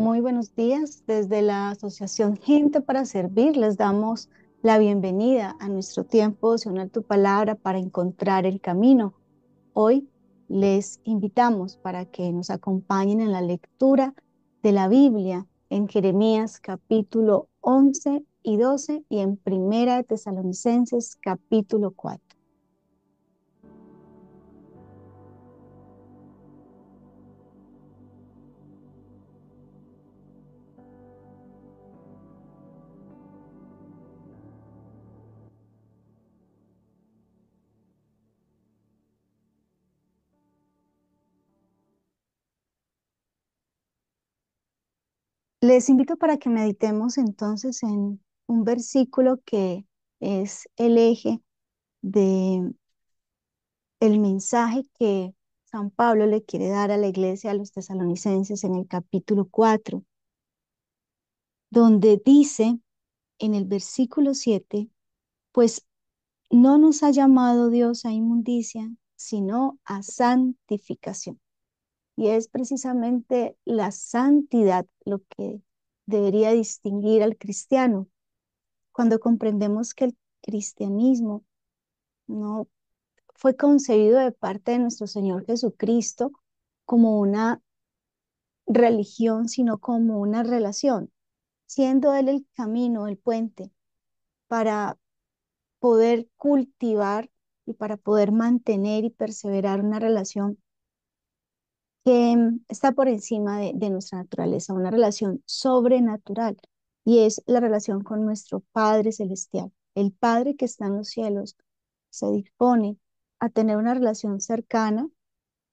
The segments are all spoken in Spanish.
Muy buenos días. Desde la Asociación Gente para Servir les damos la bienvenida a nuestro tiempo devocional Tu Palabra para encontrar el camino. Hoy les invitamos para que nos acompañen en la lectura de la Biblia en Jeremías capítulo 11 y 12 y en Primera de Tesalonicenses capítulo 4. Les invito para que meditemos entonces en un versículo que es el eje de el mensaje que San Pablo le quiere dar a la iglesia, a los tesalonicenses, en el capítulo 4, donde dice en el versículo 7, pues no nos ha llamado Dios a inmundicia, sino a santificación. Y es precisamente la santidad lo que debería distinguir al cristiano. Cuando comprendemos que el cristianismo no fue concebido de parte de nuestro Señor Jesucristo como una religión, sino como una relación, siendo Él el camino, el puente para poder cultivar y para poder mantener y perseverar una relación que está por encima de nuestra naturaleza, una relación sobrenatural, y es la relación con nuestro Padre Celestial. El Padre que está en los cielos se dispone a tener una relación cercana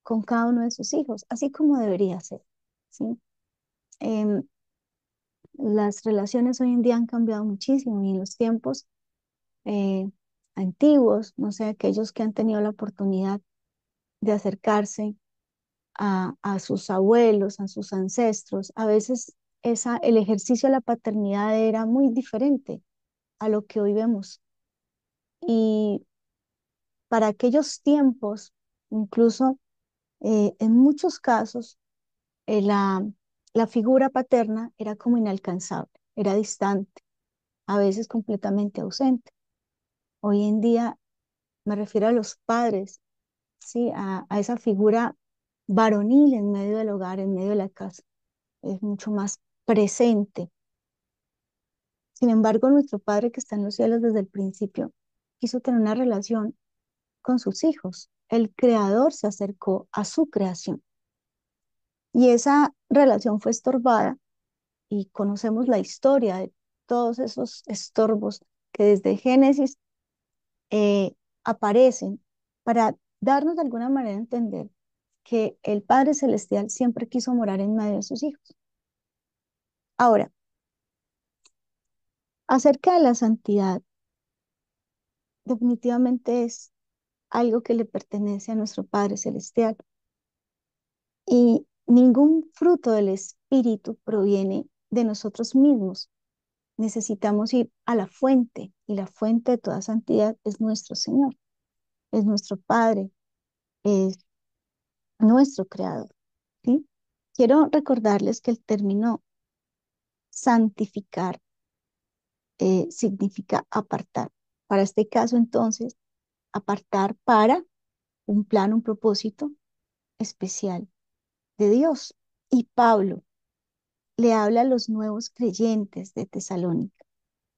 con cada uno de sus hijos, así como debería ser, ¿sí? Em, las relaciones hoy en día han cambiado muchísimo y en los tiempos eh, antiguos, no sé, aquellos que han tenido la oportunidad de acercarse a sus abuelos, a sus ancestros, a veces el ejercicio de la paternidad era muy diferente a lo que hoy vemos. Y para aquellos tiempos, incluso en muchos casos, eh, la, la figura paterna era como inalcanzable, era distante, a veces completamente ausente. Hoy en día me refiero a los padres, ¿sí? A esa figura varonil en medio del hogar, en medio de la casa. Es mucho más presente. Sin embargo, nuestro Padre que está en los cielos desde el principio quiso tener una relación con sus hijos. El Creador se acercó a su creación y esa relación fue estorbada y conocemos la historia de todos esos estorbos que desde Génesis eh, aparecen para darnos de alguna manera a entender que el Padre Celestial siempre quiso morar en medio de sus hijos. Ahora, acerca de la santidad, definitivamente es algo que le pertenece a nuestro Padre Celestial y ningún fruto del Espíritu proviene de nosotros mismos. Necesitamos ir a la fuente y la fuente de toda santidad es nuestro Señor, es nuestro Padre, es nuestro Creador, ¿sí? Quiero recordarles que el término santificar significa apartar. Para este caso, entonces, apartar para un plan, un propósito especial de Dios. Y Pablo le habla a los nuevos creyentes de Tesalónica.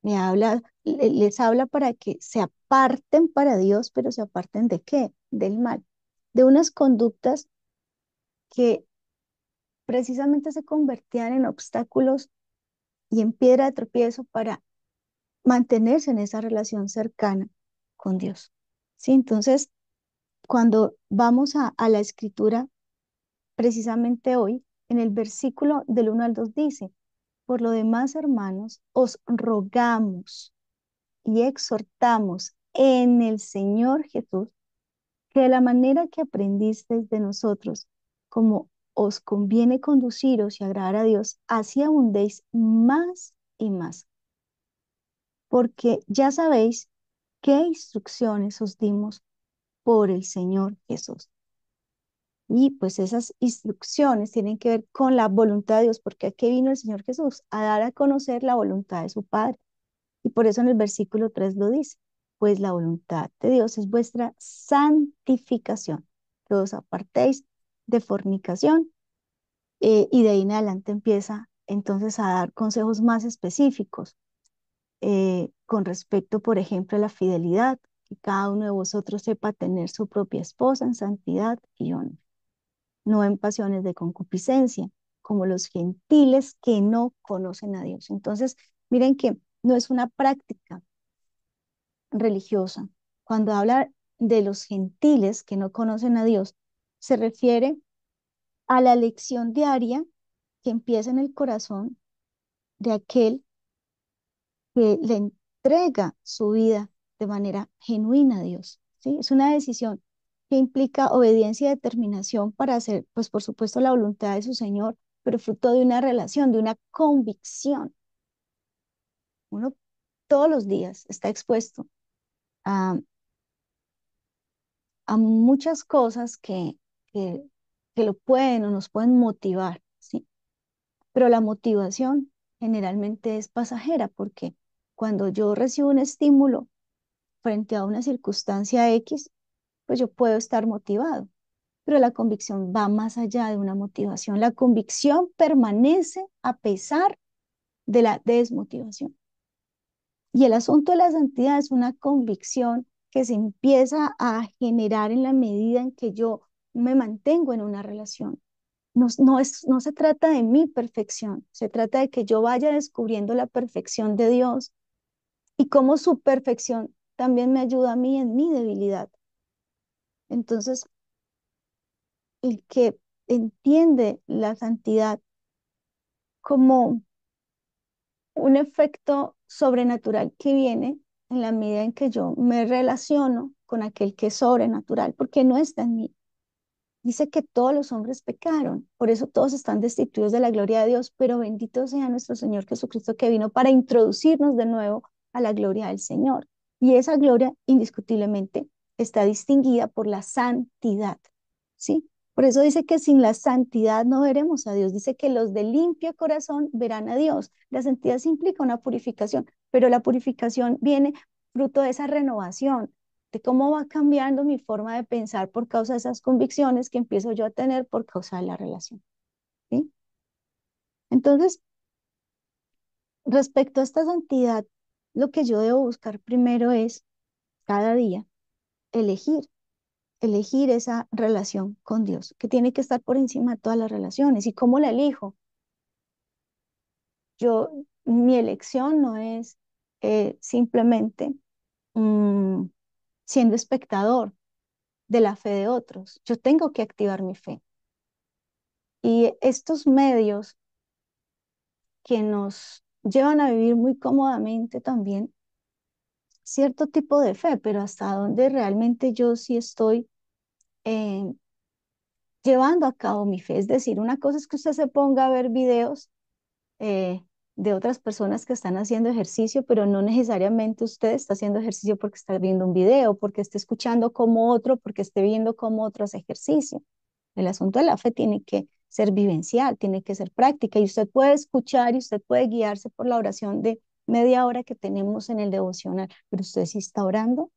Les habla para que se aparten para Dios, pero se aparten ¿de qué? Del mal, de unas conductas que precisamente se convertían en obstáculos y en piedra de tropiezo para mantenerse en esa relación cercana con Dios. ¿Sí? Entonces, cuando vamos a la escritura, precisamente hoy, en el versículo del 1 al 2 dice, por lo demás, hermanos, os rogamos y exhortamos en el Señor Jesús que de la manera que aprendisteis de nosotros, como os conviene conduciros y agradar a Dios, así abundéis más y más, porque ya sabéis qué instrucciones os dimos por el Señor Jesús. Y pues esas instrucciones tienen que ver con la voluntad de Dios, porque aquí vino el Señor Jesús a dar a conocer la voluntad de su Padre. Y por eso en el versículo 3 lo dice, pues la voluntad de Dios es vuestra santificación, que os apartéis de fornicación. Y de ahí en adelante empieza entonces a dar consejos más específicos con respecto, por ejemplo, a la fidelidad, que cada uno de vosotros sepa tener su propia esposa en santidad y honor, no en pasiones de concupiscencia, como los gentiles que no conocen a Dios. Entonces, miren que no es una práctica religiosa. Cuando habla de los gentiles que no conocen a Dios, se refiere a la lección diaria que empieza en el corazón de aquel que le entrega su vida de manera genuina a Dios, ¿sí? Es una decisión que implica obediencia y determinación para hacer, pues por supuesto, la voluntad de su Señor, pero fruto de una relación, de una convicción. Uno todos los días está expuesto a, a muchas cosas que, que lo pueden o nos pueden motivar, ¿sí? Pero la motivación generalmente es pasajera porque cuando yo recibo un estímulo frente a una circunstancia X, pues yo puedo estar motivado, pero la convicción va más allá de una motivación. La convicción permanece a pesar de la desmotivación. Y el asunto de la santidad es una convicción que se empieza a generar en la medida en que yo me mantengo en una relación. No se trata de mi perfección, se trata de que yo vaya descubriendo la perfección de Dios y cómo su perfección también me ayuda a mí en mi debilidad. Entonces, el que entiende la santidad como un efecto sobrenatural que viene en la medida en que yo me relaciono con aquel que es sobrenatural, porque no está en mí. Dice que todos los hombres pecaron, por eso todos están destituidos de la gloria de Dios, pero bendito sea nuestro Señor Jesucristo que vino para introducirnos de nuevo a la gloria del Señor. Y esa gloria indiscutiblemente está distinguida por la santidad, ¿sí? Por eso dice que sin la santidad no veremos a Dios. Dice que los de limpio corazón verán a Dios. La santidad sí implica una purificación, pero la purificación viene fruto de esa renovación, de cómo va cambiando mi forma de pensar por causa de esas convicciones que empiezo yo a tener por causa de la relación, ¿sí? Entonces, respecto a esta santidad, lo que yo debo buscar primero es cada día elegir, elegir esa relación con Dios, que tiene que estar por encima de todas las relaciones. ¿Y cómo la elijo? Mi elección no es simplemente mm, siendo espectador de la fe de otros. Yo tengo que activar mi fe. Y estos medios que nos llevan a vivir muy cómodamente también cierto tipo de fe, pero hasta donde realmente yo sí estoy eh, llevando a cabo mi fe. Es decir, una cosa es que usted se ponga a ver videos eh, de otras personas que están haciendo ejercicio, pero no necesariamente usted está haciendo ejercicio porque está viendo un video, porque esté escuchando como otro, porque esté viendo como otro hace ejercicio. El asunto de la fe tiene que ser vivencial, tiene que ser práctica y usted puede escuchar y usted puede guiarse por la oración de media hora que tenemos en el devocional, pero usted sí está orando,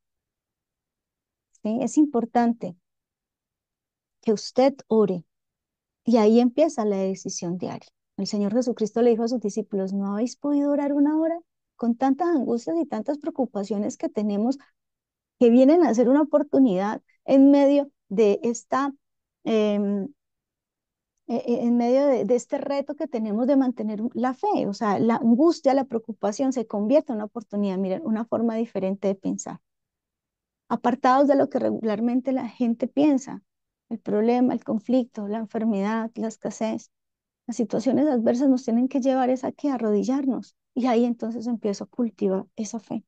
¿sí? Es importante que usted ore y ahí empieza la decisión diaria. El Señor Jesucristo le dijo a sus discípulos, ¿no habéis podido orar una hora? Con tantas angustias y tantas preocupaciones que tenemos que vienen a ser una oportunidad en medio de esta em, en medio de este reto que tenemos de mantener la fe, o sea, la angustia, la preocupación se convierte en una oportunidad, miren, una forma diferente de pensar, apartados de lo que regularmente la gente piensa, el problema, el conflicto, la enfermedad, la escasez, las situaciones adversas nos tienen que llevar es a que arrodillarnos y ahí entonces empiezo a cultivar esa fe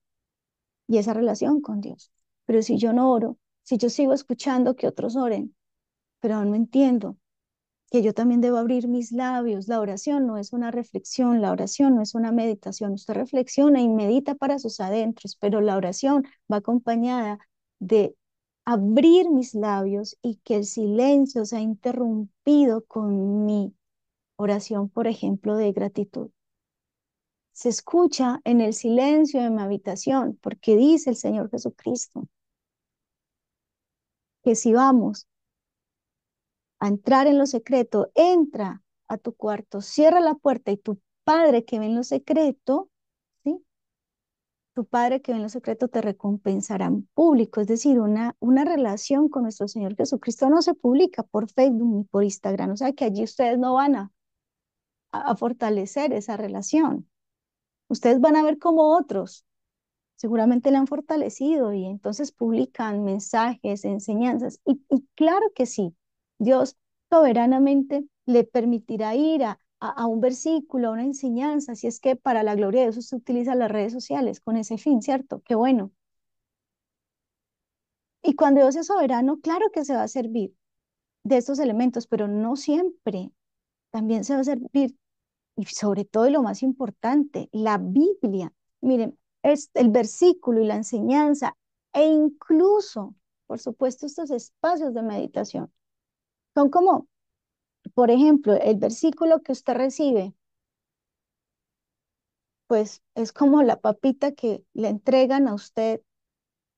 y esa relación con Dios. Pero si yo no oro, si yo sigo escuchando que otros oren, pero no entiendo que yo también debo abrir mis labios. La oración no es una reflexión, la oración no es una meditación. Usted reflexiona y medita para sus adentros, pero la oración va acompañada de abrir mis labios y que el silencio sea interrumpido con mi oración, por ejemplo, de gratitud. Se escucha en el silencio de mi habitación, porque dice el Señor Jesucristo que si vamos a entrar en lo secreto, entra a tu cuarto, cierra la puerta y tu Padre que ve en lo secreto, ¿sí? Tu Padre que ve en lo secreto te recompensará en público. Es decir, una relación con nuestro Señor Jesucristo no se publica por Facebook ni por Instagram. O sea que allí ustedes no van a fortalecer esa relación. Ustedes van a ver como otros seguramente le han fortalecido y entonces publican mensajes, enseñanzas. Y claro que sí, Dios soberanamente le permitirá ir a un versículo, a una enseñanza, si es que para la gloria de Dios se utiliza las redes sociales con ese fin, ¿cierto? Qué bueno. Y cuando Dios es soberano, claro que se va a servir de estos elementos, pero no siempre. También se va a servir, y sobre todo y lo más importante, la Biblia. Miren, es el versículo y la enseñanza, e incluso, por supuesto, estos espacios de meditación. Son como, por ejemplo, el versículo que usted recibe, pues es como la papita que le entregan a usted.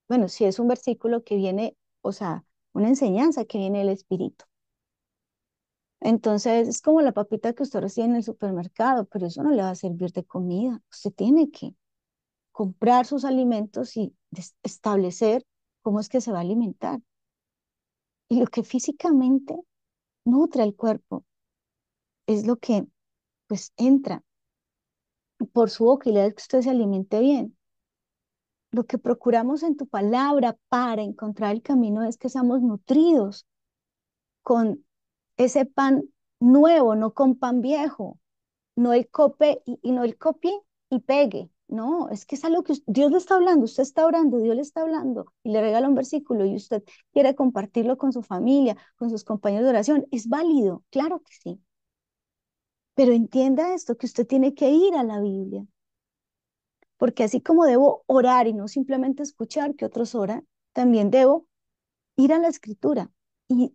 Bueno, si es un versículo que viene, o sea, una enseñanza que viene del Espíritu. Entonces, es como la papita que usted recibe en el supermercado, pero eso no le va a servir de comida. Usted tiene que comprar sus alimentos y establecer cómo es que se va a alimentar. Y lo que físicamente nutre el cuerpo es lo que pues entra por su boca y le da que usted se alimente bien. Lo que procuramos en tu palabra para encontrar el camino es que seamos nutridos con ese pan nuevo, no con pan viejo, no el cope y no el copie y pegue. No, es que es algo que Dios le está hablando, usted está orando, Dios le está hablando y le regala un versículo y usted quiere compartirlo con su familia, con sus compañeros de oración. Es válido, claro que sí. Pero entienda esto, que usted tiene que ir a la Biblia, porque así como debo orar y no simplemente escuchar que otros oran, también debo ir a la Escritura y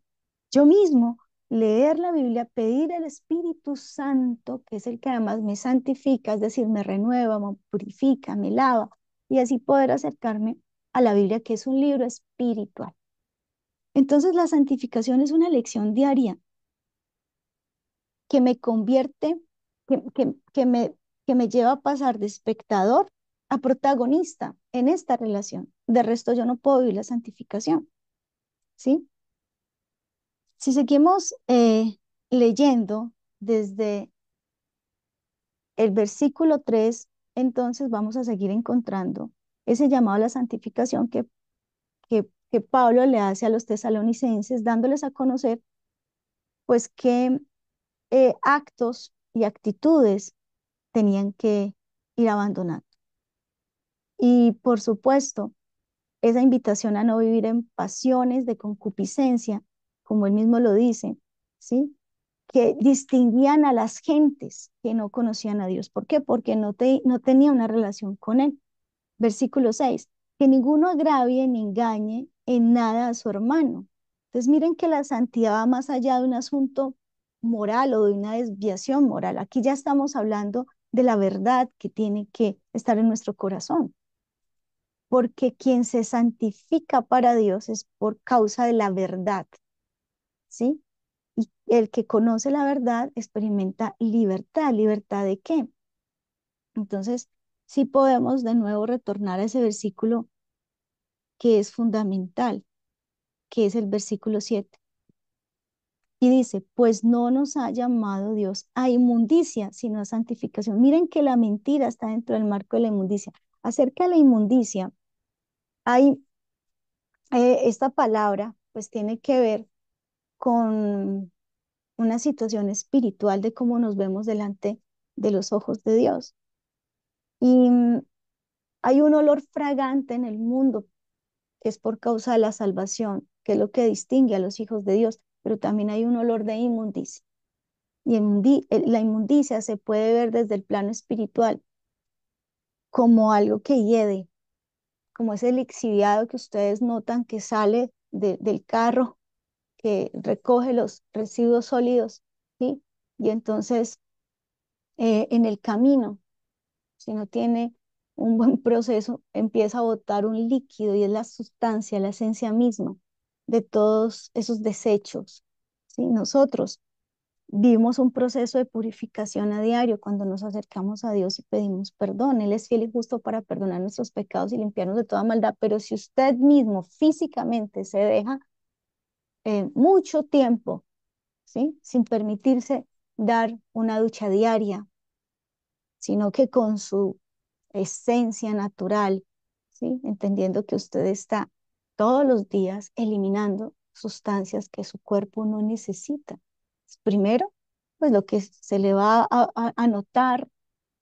yo mismo leer la Biblia, pedir al Espíritu Santo, que es el que además me santifica, es decir, me renueva, me purifica, me lava, y así poder acercarme a la Biblia, que es un libro espiritual. Entonces, la santificación es una lección diaria que me convierte, que, que, que me, que me lleva a pasar de espectador a protagonista en esta relación. De resto, yo no puedo vivir la santificación, ¿sí? Si seguimos leyendo desde el versículo 3, entonces vamos a seguir encontrando ese llamado a la santificación que Pablo le hace a los tesalonicenses, dándoles a conocer pues qué actos y actitudes tenían que ir abandonando. Y por supuesto, esa invitación a no vivir en pasiones de concupiscencia, como él mismo lo dice, ¿sí? Que distinguían a las gentes que no conocían a Dios. ¿Por qué? Porque no tenía una relación con Él. Versículo 6, que ninguno agravie ni engañe en nada a su hermano. Entonces miren que la santidad va más allá de un asunto moral o de una desviación moral. Aquí ya estamos hablando de la verdad que tiene que estar en nuestro corazón, porque quien se santifica para Dios es por causa de la verdad, ¿sí? Y el que conoce la verdad experimenta libertad. ¿Libertad de qué? Entonces, sí podemos de nuevo retornar a ese versículo que es fundamental, que es el versículo 7. Y dice, pues no nos ha llamado Dios a inmundicia, sino a santificación. Miren que la mentira está dentro del marco de la inmundicia. Acerca de la inmundicia, hay esta palabra, pues tiene que ver con una situación espiritual de cómo nos vemos delante de los ojos de Dios. Y hay un olor fragante en el mundo que es por causa de la salvación, que es lo que distingue a los hijos de Dios, pero también hay un olor de inmundicia. Y la inmundicia se puede ver desde el plano espiritual como algo que hiede, como ese lixiviado que ustedes notan que sale del carro que recoge los residuos sólidos, ¿sí? Y entonces en el camino, si no tiene un buen proceso, empieza a botar un líquido y es la sustancia, la esencia misma de todos esos desechos, ¿sí? Nosotros vivimos un proceso de purificación a diario cuando nos acercamos a Dios y pedimos perdón. Él es fiel y justo para perdonar nuestros pecados y limpiarnos de toda maldad, pero si usted mismo físicamente se deja mucho tiempo, ¿sí? Sin permitirse dar una ducha diaria, sino que con su esencia natural, ¿sí? Entendiendo que usted está todos los días eliminando sustancias que su cuerpo no necesita. Primero, pues lo que se le va a notar,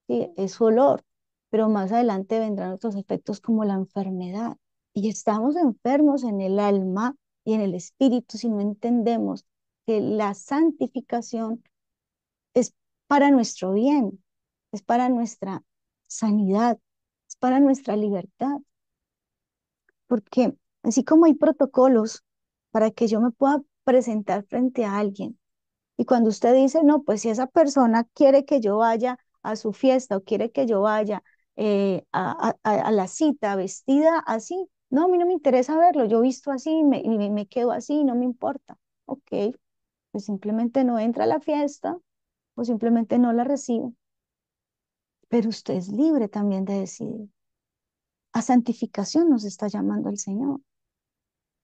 ¿sí? Es su olor, pero más adelante vendrán otros efectos como la enfermedad. Y estamos enfermos en el alma y en el espíritu si no entendemos que la santificación es para nuestro bien, es para nuestra sanidad, es para nuestra libertad, porque así como hay protocolos para que yo me pueda presentar frente a alguien, y cuando usted dice, no, pues si esa persona quiere que yo vaya a su fiesta o quiere que yo vaya a la cita vestida así, no, a mí no me interesa verlo, yo visto así y me quedo así, no me importa. Ok, pues simplemente no entra a la fiesta o simplemente no la recibe, pero usted es libre también de decidir. A santificación nos está llamando el Señor,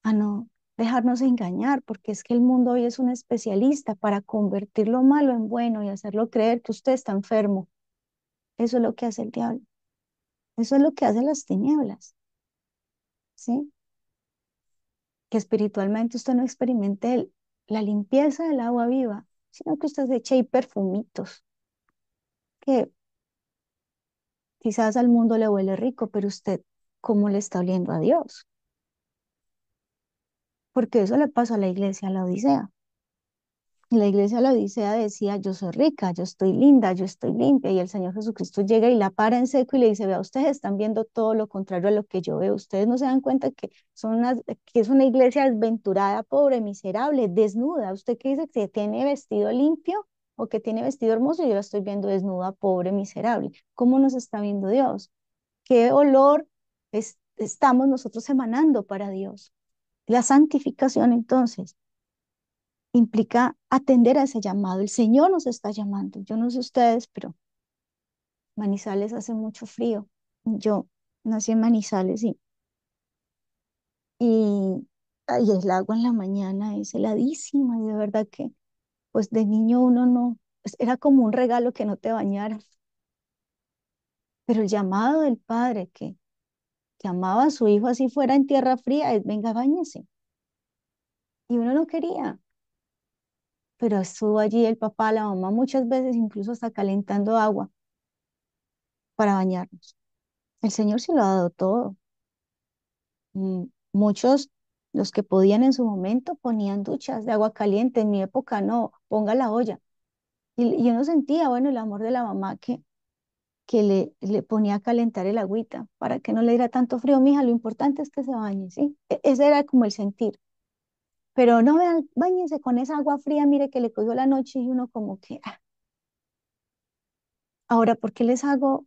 a no dejarnos engañar, porque es que el mundo hoy es un especialista para convertir lo malo en bueno y hacerlo creer que usted está enfermo. Eso es lo que hace el diablo. Eso es lo que hacen las tinieblas, ¿sí? Que espiritualmente usted no experimente la limpieza del agua viva, sino que usted se eche ahí perfumitos, que quizás al mundo le huele rico, pero usted, ¿cómo le está oliendo a Dios? Porque eso le pasó a la iglesia, a la Odisea. Y la iglesia de la Odisea decía, yo soy rica, yo estoy linda, yo estoy limpia. Y el Señor Jesucristo llega y la para en seco y le dice, vea, ustedes están viendo todo lo contrario a lo que yo veo. Ustedes no se dan cuenta que es una iglesia desventurada, pobre, miserable, desnuda. ¿Usted qué dice que tiene vestido limpio o que tiene vestido hermoso? Yo la estoy viendo desnuda, pobre, miserable. ¿Cómo nos está viendo Dios? ¿Qué olor estamos nosotros emanando para Dios? La santificación, entonces implica atender a ese llamado. El Señor nos está llamando. Yo no sé ustedes, pero Manizales hace mucho frío. Yo nací en Manizales y el agua en la mañana es heladísima y de verdad que pues de niño uno no, pues, era como un regalo que no te bañaras. Pero el llamado del padre que amaba a su hijo así fuera en tierra fría es venga, báñese. Y uno no quería, pero estuvo allí el papá, la mamá muchas veces incluso hasta calentando agua para bañarnos. El Señor se lo ha dado todo. Muchos, los que podían en su momento, ponían duchas de agua caliente. En mi época no, ponga la olla. Y uno sentía, bueno, el amor de la mamá que le ponía a calentar el agüita para que no le diera tanto frío. Mija, lo importante es que se bañe, ¿sí? Ese era como el sentir. Pero no vean, bañense con esa agua fría, mire que le cogió la noche y uno como que, ah. Ahora, ¿por qué les hago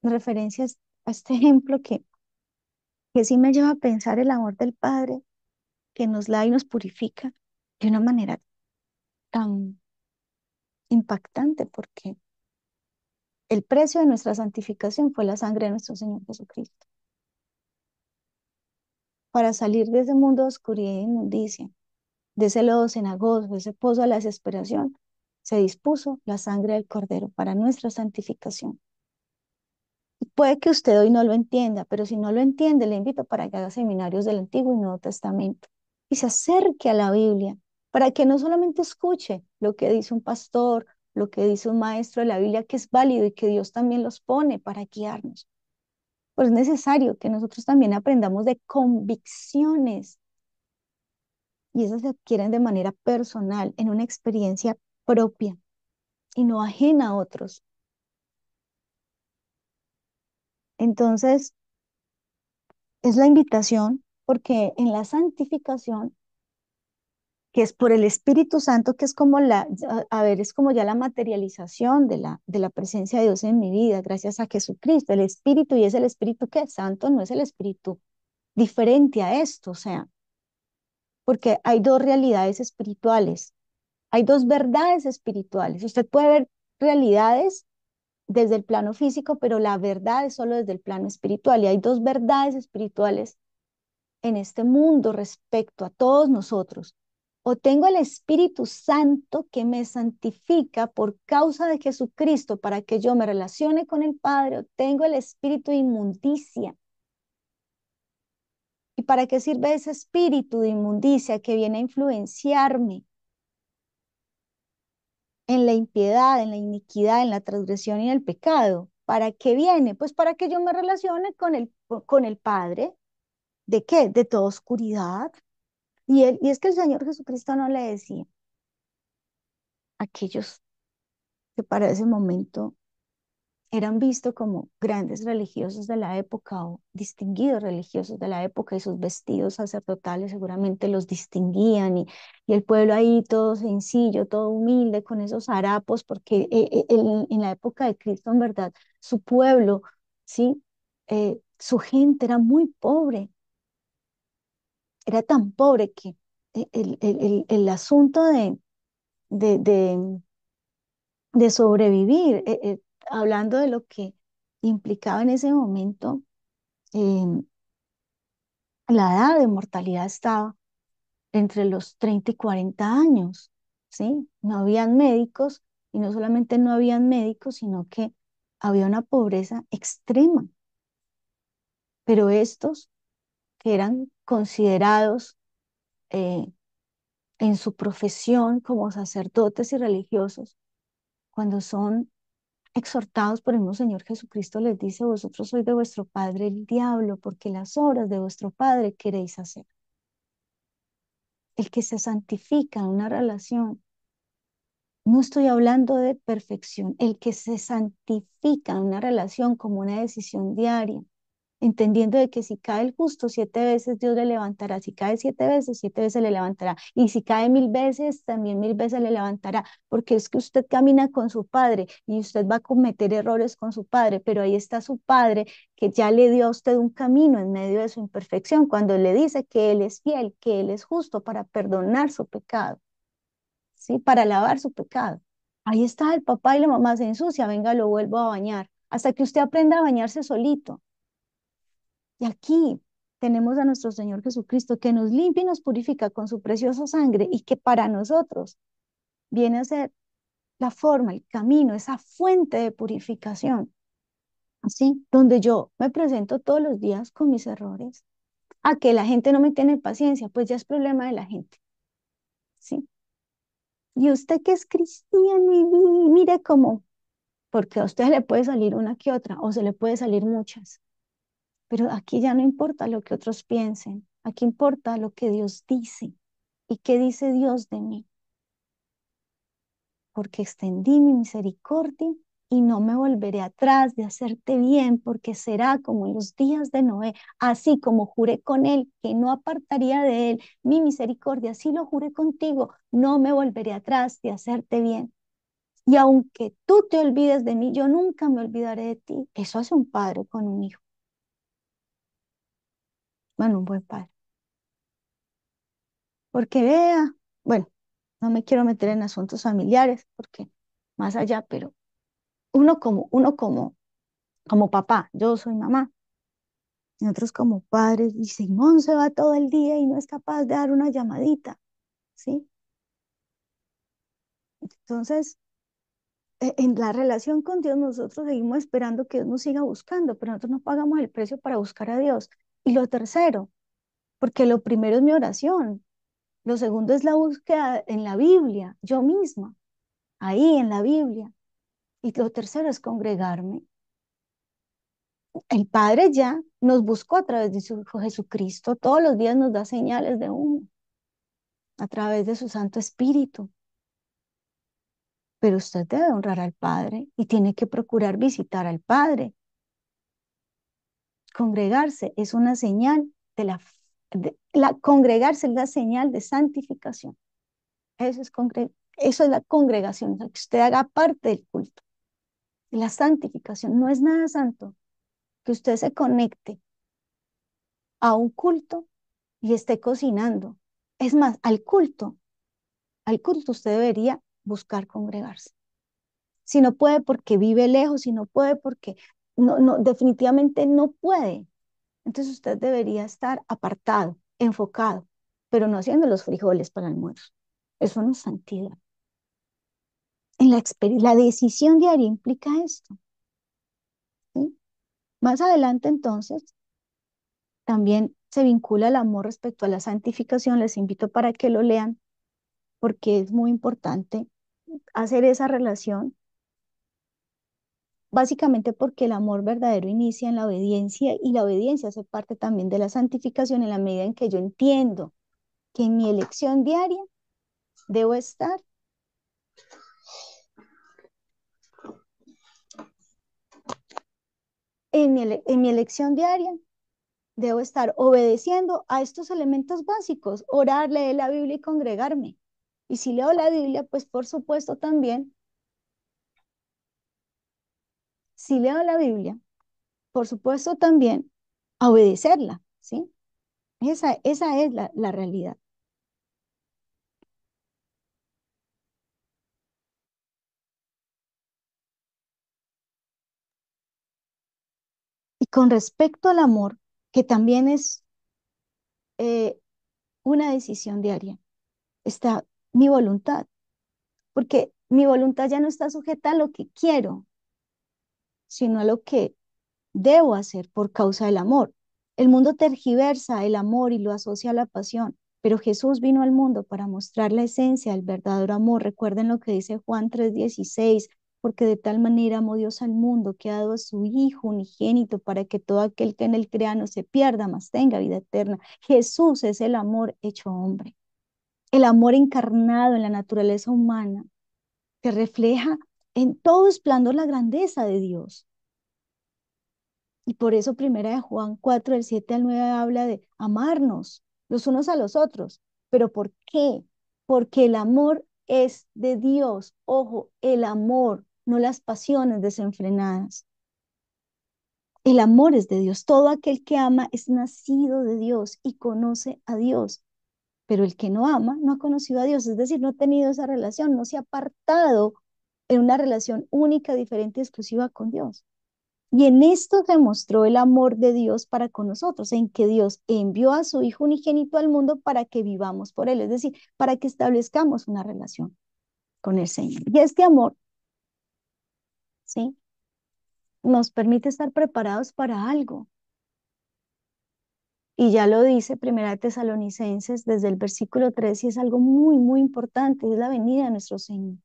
referencias a este ejemplo que sí me lleva a pensar el amor del Padre que nos da y nos purifica de una manera tan impactante? Porque el precio de nuestra santificación fue la sangre de nuestro Señor Jesucristo. Para salir de ese mundo de oscuridad e inmundicia, de ese lodo cenagoso, de ese pozo de la desesperación, se dispuso la sangre del Cordero para nuestra santificación. Puede que usted hoy no lo entienda, pero si no lo entiende, le invito para que haga seminarios del Antiguo y Nuevo Testamento y se acerque a la Biblia, para que no solamente escuche lo que dice un pastor, lo que dice un maestro de la Biblia, que es válido y que Dios también los pone para guiarnos. Pues es necesario que nosotros también aprendamos de convicciones y esas se adquieren de manera personal, en una experiencia propia y no ajena a otros. Entonces, es la invitación porque en la santificación, que es por el Espíritu Santo, que es como a ver, es como ya la materialización de la presencia de Dios en mi vida, gracias a Jesucristo, el Espíritu, y es el Espíritu que es santo, no es el Espíritu diferente a esto, o sea, porque hay dos realidades espirituales, hay dos verdades espirituales. Usted puede ver realidades desde el plano físico, pero la verdad es solo desde el plano espiritual, y hay dos verdades espirituales en este mundo respecto a todos nosotros. O tengo el Espíritu Santo que me santifica por causa de Jesucristo para que yo me relacione con el Padre, o tengo el espíritu de inmundicia. ¿Y para qué sirve ese espíritu de inmundicia que viene a influenciarme en la impiedad, en la iniquidad, en la transgresión y en el pecado? ¿Para qué viene? Pues para que yo me relacione con el Padre. ¿De qué? De toda oscuridad. Y es que el Señor Jesucristo no le decía a aquellos que para ese momento eran vistos como grandes religiosos de la época o distinguidos religiosos de la época, y sus vestidos sacerdotales seguramente los distinguían, y el pueblo ahí todo sencillo, todo humilde con esos harapos, porque en la época de Cristo en verdad su pueblo, ¿sí? Su gente era muy pobre, era tan pobre que el asunto de, de, de sobrevivir, hablando de lo que implicaba en ese momento, eh, la edad de mortalidad estaba entre los 30 y 40 años, ¿sí? No habían médicos, y no solamente no habían médicos, sino que había una pobreza extrema, pero estos que eran considerados eh, en su profesión como sacerdotes y religiosos, cuando son exhortados por el mismo Señor Jesucristo, les dice: vosotros sois de vuestro padre el diablo, porque las obras de vuestro padre queréis hacer. El que se santifica en una relación, no estoy hablando de perfección, el que se santifica en una relación como una decisión diaria, entendiendo de que si cae el justo 7 veces, Dios le levantará; si cae 7 veces, 7 veces le levantará; y si cae 1000 veces, también 1000 veces le levantará, porque es que usted camina con su padre y usted va a cometer errores con su padre, pero ahí está su padre, que ya le dio a usted un camino en medio de su imperfección, cuando le dice que él es fiel, que él es justo para perdonar su pecado, ¿sí? Para lavar su pecado. Ahí está el papá, y la mamá se ensucia, venga, lo vuelvo a bañar, hasta que usted aprenda a bañarse solito. Y aquí tenemos a nuestro Señor Jesucristo, que nos limpia y nos purifica con su preciosa sangre, y que para nosotros viene a ser la forma, el camino, esa fuente de purificación, ¿sí? Donde yo me presento todos los días con mis errores. A que la gente no me tiene paciencia, pues ya es problema de la gente, ¿sí? Y usted que es cristiano, y mire cómo, porque a usted le puede salir una que otra, o se le puede salir muchas. Pero aquí ya no importa lo que otros piensen, aquí importa lo que Dios dice. ¿Y qué dice Dios de mí? Porque extendí mi misericordia y no me volveré atrás de hacerte bien, porque será como en los días de Noé, así como juré con él que no apartaría de él mi misericordia, así lo juré contigo, no me volveré atrás de hacerte bien. Y aunque tú te olvides de mí, yo nunca me olvidaré de ti. Eso hace un padre con un hijo. Bueno, un buen padre. Porque vea, bueno, no me quiero meter en asuntos familiares, porque más allá, pero como papá, yo soy mamá, y nosotros como padres, y Simón se va todo el día y no es capaz de dar una llamadita, ¿sí? Entonces, en la relación con Dios, nosotros seguimos esperando que Dios nos siga buscando, pero nosotros no pagamos el precio para buscar a Dios. Y lo tercero, porque lo primero es mi oración, lo segundo es la búsqueda en la Biblia, yo misma, ahí en la Biblia. Y lo tercero es congregarme. El Padre ya nos buscó a través de su Hijo Jesucristo. Todos los días nos da señales de uno, a través de su Santo Espíritu. Pero usted debe honrar al Padre y tiene que procurar visitar al Padre. Congregarse es una señal de la Congregarse es la señal de santificación. Eso es la congregación, o sea, que usted haga parte del culto. La santificación no es nada santo que usted se conecte a un culto y esté cocinando. Es más, al culto usted debería buscar congregarse. Si no puede porque vive lejos, si no puede porque definitivamente no puede. Entonces usted debería estar apartado, enfocado, pero no haciendo los frijoles para el almuerzo. Eso no es santidad. La decisión diaria implica esto, ¿sí? Más adelante entonces también se vincula el amor respecto a la santificación. Les invito para que lo lean porque es muy importante hacer esa relación, básicamente porque el amor verdadero inicia en la obediencia y la obediencia hace parte también de la santificación en la medida en que yo entiendo que en mi elección diaria debo estar en mi elección diaria, debo estar obedeciendo a estos elementos básicos, orar, leer la Biblia y congregarme. Y si leo la Biblia, pues por supuesto también, si leo la Biblia, por supuesto también a obedecerla, ¿sí? Esa es la realidad. Y con respecto al amor, que también es eh, una decisión diaria, está mi voluntad, porque mi voluntad ya no está sujeta a lo que quiero, sino a lo que debo hacer por causa del amor. El mundo tergiversa el amor y lo asocia a la pasión, pero Jesús vino al mundo para mostrar la esencia del verdadero amor. Recuerden lo que dice Juan 3:16, porque de tal manera amó Dios al mundo que ha dado a su Hijo unigénito para que todo aquel que en él crea no se pierda, mas tenga vida eterna. Jesús es el amor hecho hombre, el amor encarnado en la naturaleza humana, que refleja en todo esplendor la grandeza de Dios. Y por eso primera de Juan 4 del 7 al 9 habla de amarnos los unos a los otros. ¿Pero por qué? Porque el amor es de Dios. Ojo, el amor, no las pasiones desenfrenadas. El amor es de Dios. Todo aquel que ama es nacido de Dios y conoce a Dios. Pero el que no ama no ha conocido a Dios, es decir, no ha tenido esa relación, no se ha apartado en una relación única, diferente y exclusiva con Dios. Y en esto demostró el amor de Dios para con nosotros, en que Dios envió a su Hijo unigénito al mundo para que vivamos por Él, es decir, para que establezcamos una relación con el Señor. Y este amor, ¿sí? Nos permite estar preparados para algo. Y ya lo dice Primera de Tesalonicenses desde el versículo 3, y es algo muy, muy importante, es la venida de nuestro Señor,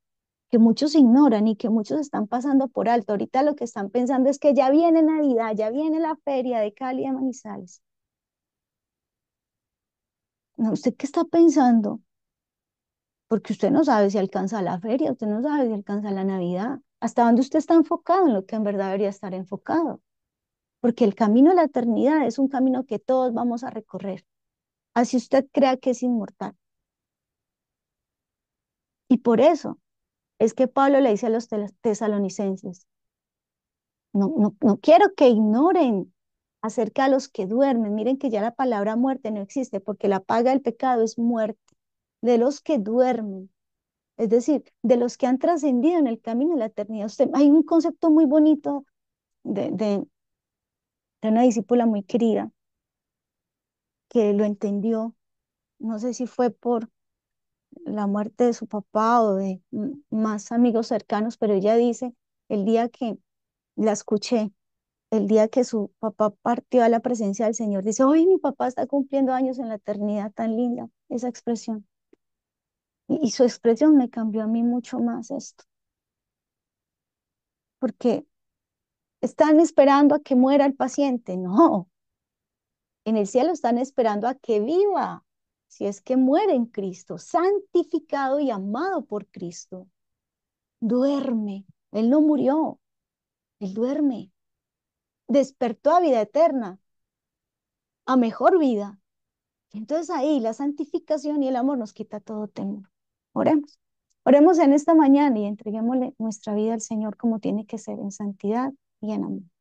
que muchos ignoran y que muchos están pasando por alto. Ahorita lo que están pensando es que ya viene Navidad, ya viene la feria de Cali y de Manizales. No, ¿usted qué está pensando? Porque usted no sabe si alcanza la feria, usted no sabe si alcanza la Navidad, hasta dónde usted está enfocado en lo que en verdad debería estar enfocado. Porque el camino a la eternidad es un camino que todos vamos a recorrer, así usted crea que es inmortal. Y por eso es que Pablo le dice a los tesalonicenses, no quiero que ignoren acerca de los que duermen. Miren que ya la palabra muerte no existe, porque la paga del pecado es muerte, de los que duermen. Es decir, de los que han trascendido en el camino de la eternidad. Hay un concepto muy bonito de una discípula muy querida que lo entendió, no sé si fue por la muerte de su papá o de más amigos cercanos, pero ella dice, el día que la escuché, el día que su papá partió a la presencia del Señor, dice, hoy mi papá está cumpliendo años en la eternidad, tan linda esa expresión. Y su expresión me cambió a mí mucho más esto, porque están esperando a que muera el paciente. No, en el cielo están esperando a que viva, si es que muere en Cristo, santificado y amado por Cristo. Duerme, Él no murió, Él duerme, despertó a vida eterna, a mejor vida. Entonces ahí la santificación y el amor nos quita todo temor. Oremos. Oremos en esta mañana y entreguémosle nuestra vida al Señor como tiene que ser, en santidad y en amor.